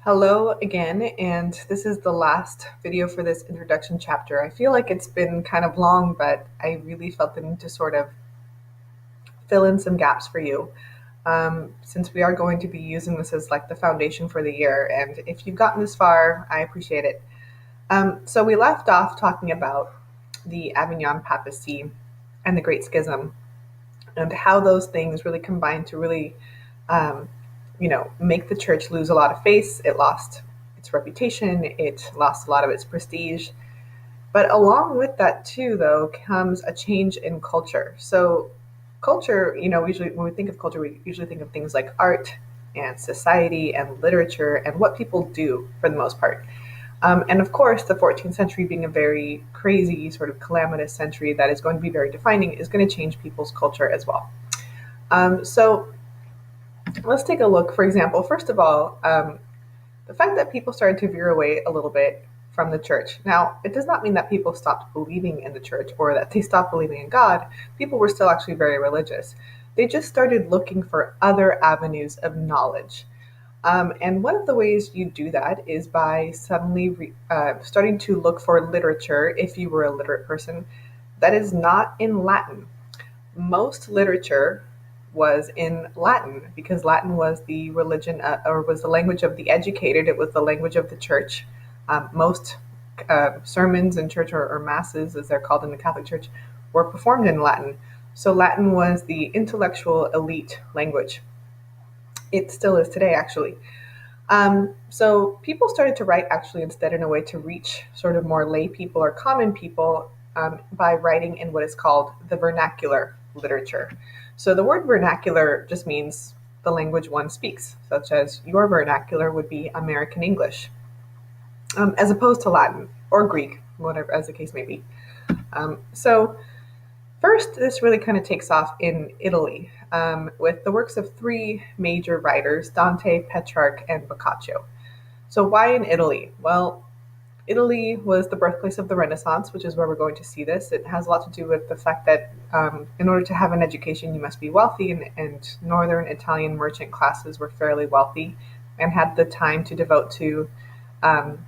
Hello again, and this is the last video for this introduction chapter. I feel like it's been kind of long, but I really felt the need to sort of fill in some gaps for you, since we are going to be using this as like the foundation for the year. And if you've gotten this far, I appreciate it. So we left off talking about the Avignon Papacy and the Great Schism, and how those things really combined to really um, make the church lose a lot of face. It lost its reputation, it lost a lot of its prestige. But along with that, too, though, comes a change in culture. So, culture, usually when we think of culture, we usually think of things like art and society and literature and what people do for the most part. And of course, the 14th century being a very crazy, sort of calamitous century that is going to be very defining, is going to change people's culture as well. So, let's take a look. For example, first of all, the fact that people started to veer away a little bit from the church. Now, it does not mean that people stopped believing in the church or that they stopped believing in God. People were still actually very religious. They just started looking for other avenues of knowledge. And one of the ways you do that is by suddenly starting to look for literature, if you were a literate person, that is not in Latin. Most literature was in Latin because Latin was the religion or was the language of the educated. It was the language of the church. Most sermons in church or masses, as they're called in the Catholic Church, were performed in Latin. So Latin was the intellectual elite language. It still is today, actually. So people started to write actually instead in a way to reach sort of more lay people or common people by writing in what is called the vernacular literature. So the word vernacular just means the language one speaks, such as your vernacular would be American English, as opposed to Latin or Greek, whatever as the case may be. So first, this really kind of takes off in Italy with the works of three major writers, Dante, Petrarch, and Boccaccio. So why in Italy? Well, Italy was the birthplace of the Renaissance, which is where we're going to see this. It has a lot to do with the fact that in order to have an education, you must be wealthy, and northern Italian merchant classes were fairly wealthy and had the time to devote to um,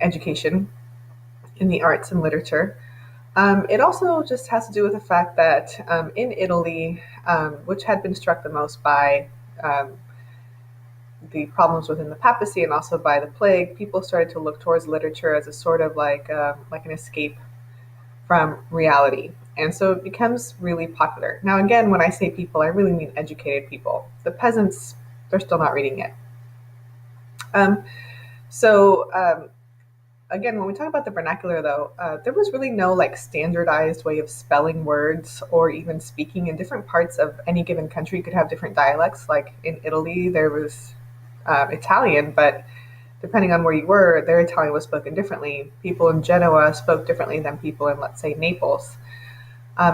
education in the arts and literature. It also just has to do with the fact that in Italy, which had been struck the most by um, the problems within the papacy and also by the plague, people started to look towards literature as a sort of like an escape from reality. And so it becomes really popular. Now, again, when I say people, I really mean educated people. The peasants, they're still not reading it. Um, so again, when we talk about the vernacular, though, there was really no like standardized way of spelling words or even speaking. In different parts of any given country, you could have different dialects. Like in Italy, there was Italian, but depending on where you were, their Italian was spoken differently. People in Genoa spoke differently than people in, let's say, Naples.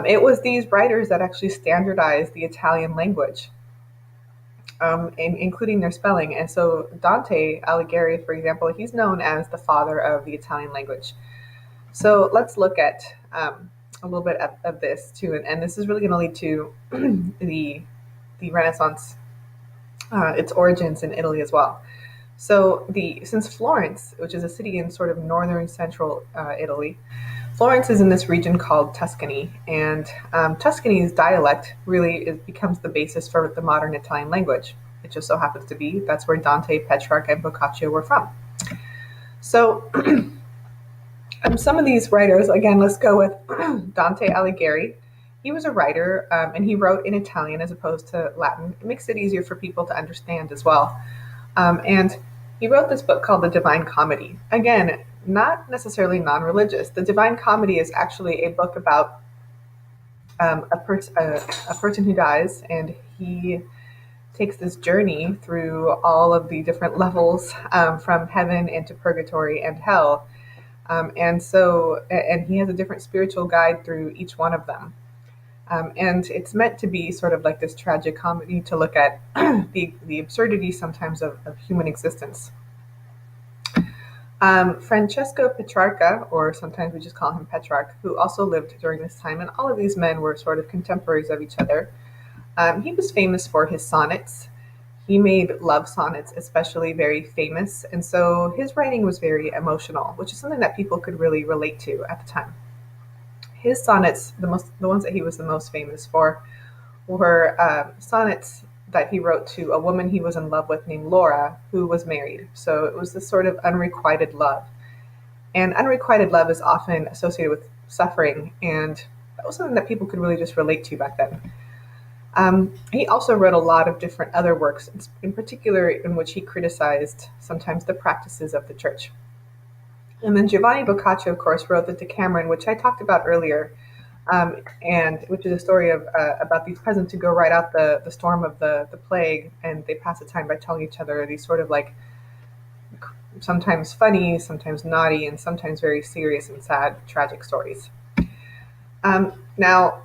It was these writers that actually standardized the Italian language, including their spelling. And so Dante Alighieri, for example, he's known as the father of the Italian language. So let's look at a little bit of this too, and this is really going to lead to the the Renaissance, its origins in Italy as well. So since Florence, which is a city in sort of northern central Italy, Florence is in this region called Tuscany, and Tuscany's dialect really becomes the basis for the modern Italian language. It just so happens to be that's where Dante, Petrarch, and Boccaccio were from. So some of these writers, again, let's go with Dante Alighieri. He was a writer, and he wrote in Italian as opposed to Latin. It makes it easier for people to understand as well. And he wrote this book called The Divine Comedy. Again, not necessarily non-religious. The Divine Comedy is actually a book about a person who dies, and he takes this journey through all of the different levels from heaven into purgatory and hell. And he has a different spiritual guide through each one of them. And it's meant to be sort of like this tragic comedy to look at the absurdity sometimes of human existence. Francesco Petrarca, or sometimes we just call him Petrarch, who also lived during this time, and all of these men were sort of contemporaries of each other. He was famous for his sonnets. He made love sonnets especially very famous, and so his writing was very emotional, which is something that people could really relate to at the time. His sonnets, the ones that he was the most famous for, were sonnets that he wrote to a woman he was in love with named Laura, who was married. So it was this sort of unrequited love. And unrequited love is often associated with suffering, and that was something that people could really just relate to back then. He also wrote a lot of different other works, in particular in which he criticized sometimes the practices of the church. And then Giovanni Boccaccio, of course, wrote the Decameron, which I talked about earlier, and which is a story of about these peasants who go right out the storm of the plague, and they pass the time by telling each other these sort of like sometimes funny, sometimes naughty, and sometimes very serious and sad, tragic stories. Now,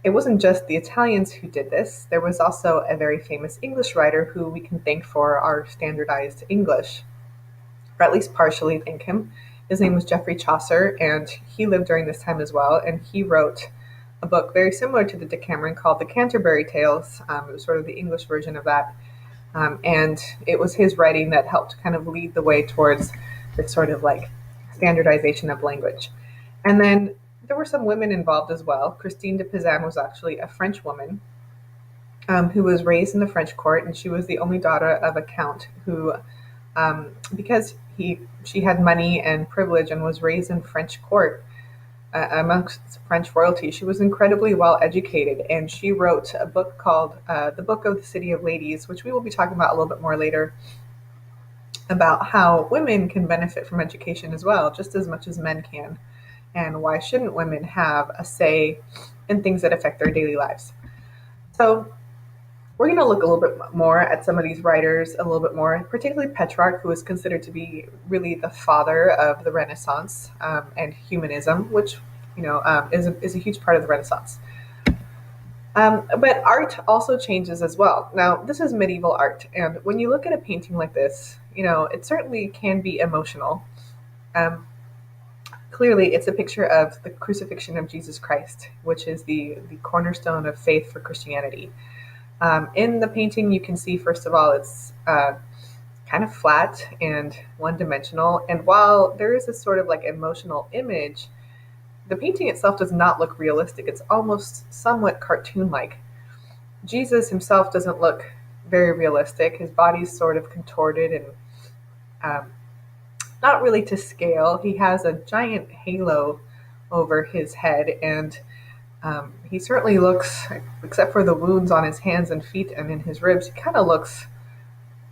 it wasn't just the Italians who did this. There was also a very famous English writer who we can thank for our standardized English, or at least partially thank him. His name was Geoffrey Chaucer, and he lived during this time as well, and he wrote a book very similar to the Decameron called the Canterbury Tales. It was sort of the English version of that. And it was his writing that helped kind of lead the way towards this sort of like standardization of language. And then there were some women involved as well. Christine de Pizan was actually a French woman who was raised in the French court, and she was the only daughter of a count who, because she had money and privilege and was raised in French court amongst French royalty, she was incredibly well educated, and she wrote a book called The Book of the City of Ladies, which we will be talking about a little bit more later, about how women can benefit from education as well, just as much as men can. And why shouldn't women have a say in things that affect their daily lives? So we're going to look a little bit more at some of these writers a little bit more, particularly Petrarch, who is considered to be really the father of the Renaissance and humanism, which is a huge part of the Renaissance. But art also changes as well. Now, this is medieval art, and when you look at a painting like this, it certainly can be emotional. Clearly, it's a picture of the crucifixion of Jesus Christ, which is the cornerstone of faith for Christianity. In the painting, you can see, first of all, it's kind of flat and one-dimensional. And while there is this sort of like emotional image, the painting itself does not look realistic. It's almost somewhat cartoon-like. Jesus himself doesn't look very realistic. His body's sort of contorted and not really to scale. He has a giant halo over his head, and he certainly looks, except for the wounds on his hands and feet and in his ribs, he kind of looks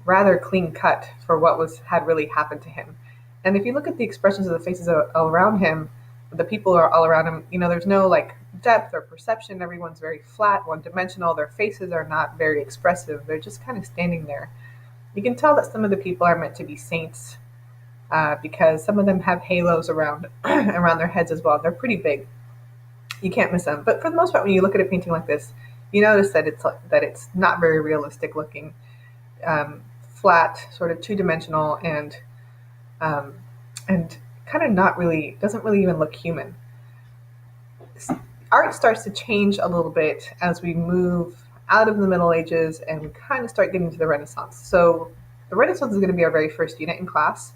rather clean cut for what had really happened to him. And if you look at the expressions of the faces all around him, the people are all around him, there's no like depth or perception. Everyone's very flat, one-dimensional. Their faces are not very expressive. They're just kind of standing there. You can tell that some of the people are meant to be saints because some of them have halos around around their heads as well. They're pretty big. You can't miss them. But for the most part, when you look at a painting like this, you notice that it's not very realistic looking, flat, sort of two-dimensional, and kind of not really, doesn't really even look human. Art starts to change a little bit as we move out of the Middle Ages and we kind of start getting to the Renaissance. So the Renaissance is going to be our very first unit in class.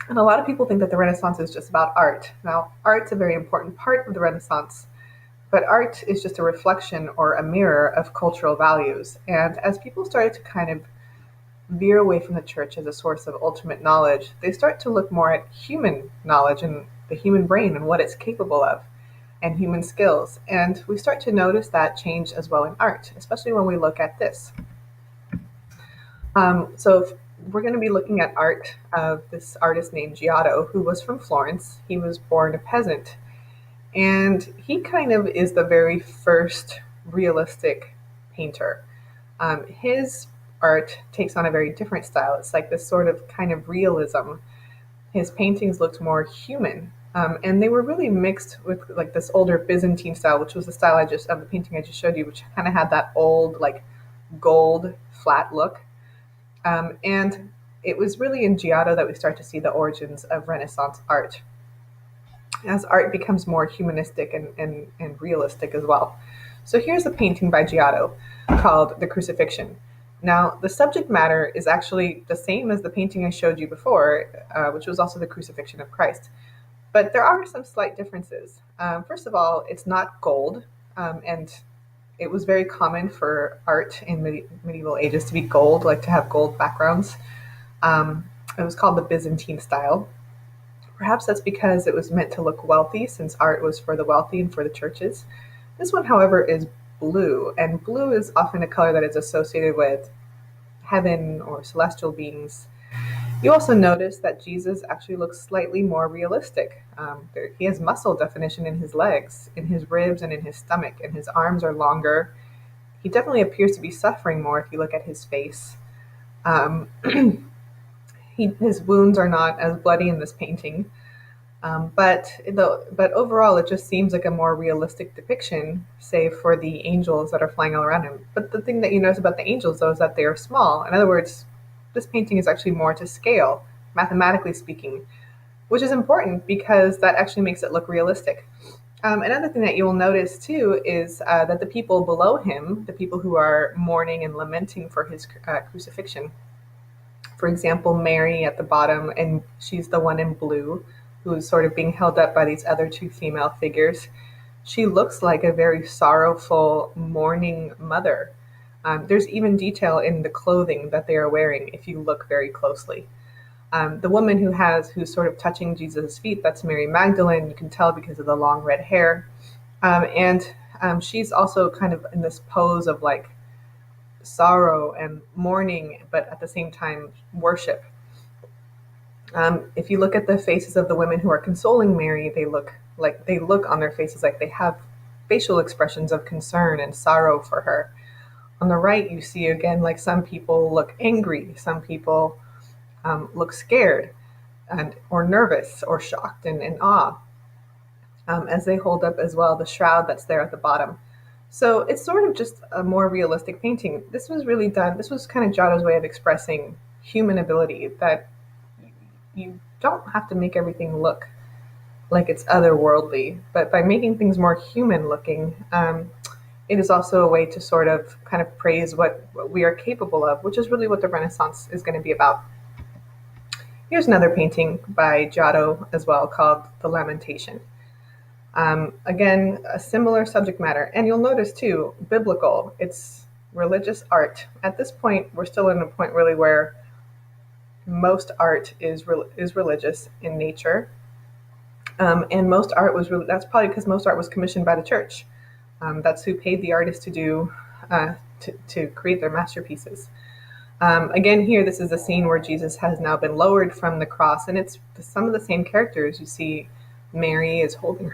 And a lot of people think that the Renaissance is just about art. Now, art's a very important part of the Renaissance, but art is just a reflection or a mirror of cultural values. And as people started to kind of veer away from the church as a source of ultimate knowledge, they start to look more at human knowledge and the human brain and what it's capable of, and human skills. And we start to notice that change as well in art, especially when we look at this. So we're going to be looking at art of this artist named Giotto, who was from Florence. He was born a peasant, and he kind of is the very first realistic painter. His art takes on a very different style. It's like this sort of kind of realism. His paintings looked more human, and they were really mixed with like this older Byzantine style, which was the style of the painting I just showed you, which kind of had that old like gold flat look. And it was really in Giotto that we start to see the origins of Renaissance art, as art becomes more humanistic and realistic as well. So here's a painting by Giotto called The Crucifixion. Now, the subject matter is actually the same as the painting I showed you before, which was also the crucifixion of Christ. But there are some slight differences. First of all, it's not gold, and it was very common for art in medieval ages to be gold, like to have gold backgrounds. It was called the Byzantine style. Perhaps that's because it was meant to look wealthy, since art was for the wealthy and for the churches. This one, however, is blue, and blue is often a color that is associated with heaven or celestial beings. You also notice that Jesus actually looks slightly more realistic. He has muscle definition in his legs, in his ribs, and in his stomach, and his arms are longer. He definitely appears to be suffering more if you look at his face. Um, his wounds are not as bloody in this painting, but overall, it just seems like a more realistic depiction, save for the angels that are flying all around him. But the thing that you notice about the angels, though, is that they are small. In other words, this painting is actually more to scale, mathematically speaking, which is important because that actually makes it look realistic. Another thing that you will notice too is that the people below him, the people who are mourning and lamenting for his crucifixion, for example, Mary at the bottom, and she's the one in blue who's sort of being held up by these other two female figures. She looks like a very sorrowful, mourning mother. There's even detail in the clothing that they are wearing if you look very closely. The woman who's sort of touching Jesus' feet, that's Mary Magdalene. You can tell because of the long red hair. And she's also kind of in this pose of like sorrow and mourning, but at the same time, worship. If you look at the faces of the women who are consoling Mary, they look on their faces like they have facial expressions of concern and sorrow for her. On the right, you see again, like some people look angry, some people look scared or nervous or shocked and in awe, as they hold up as well the shroud that's there at the bottom. So it's sort of just a more realistic painting. This was kind of Giotto's way of expressing human ability, that you don't have to make everything look like it's otherworldly, but by making things more human looking, it is also a way to sort of kind of praise what we are capable of, which is really what the Renaissance is going to be about. Here's another painting by Giotto as well called The Lamentation. Again, a similar subject matter, and you'll notice too, biblical. It's religious art. At this point, we're still in a point really where most art is religious in nature, and most art was that's probably because most art was commissioned by the church. That's who paid the artist to do to create their masterpieces. Again, here this is a scene where Jesus has now been lowered from the cross, and it's some of the same characters. You see, Mary is holding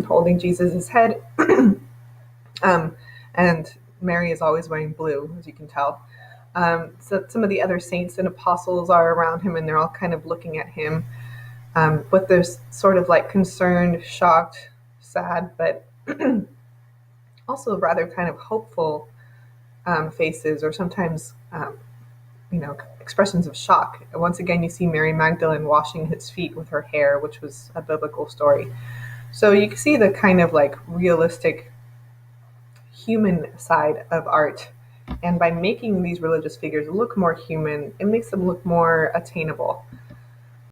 holding Jesus' head, and Mary is always wearing blue, as you can tell. So some of the other saints and apostles are around him, and they're all kind of looking at him. But there's sort of like concerned, shocked, sad, but also rather kind of hopeful faces, or sometimes, expressions of shock. Once again, you see Mary Magdalene washing his feet with her hair, which was a biblical story. So you can see the kind of like realistic human side of art. And by making these religious figures look more human, it makes them look more attainable.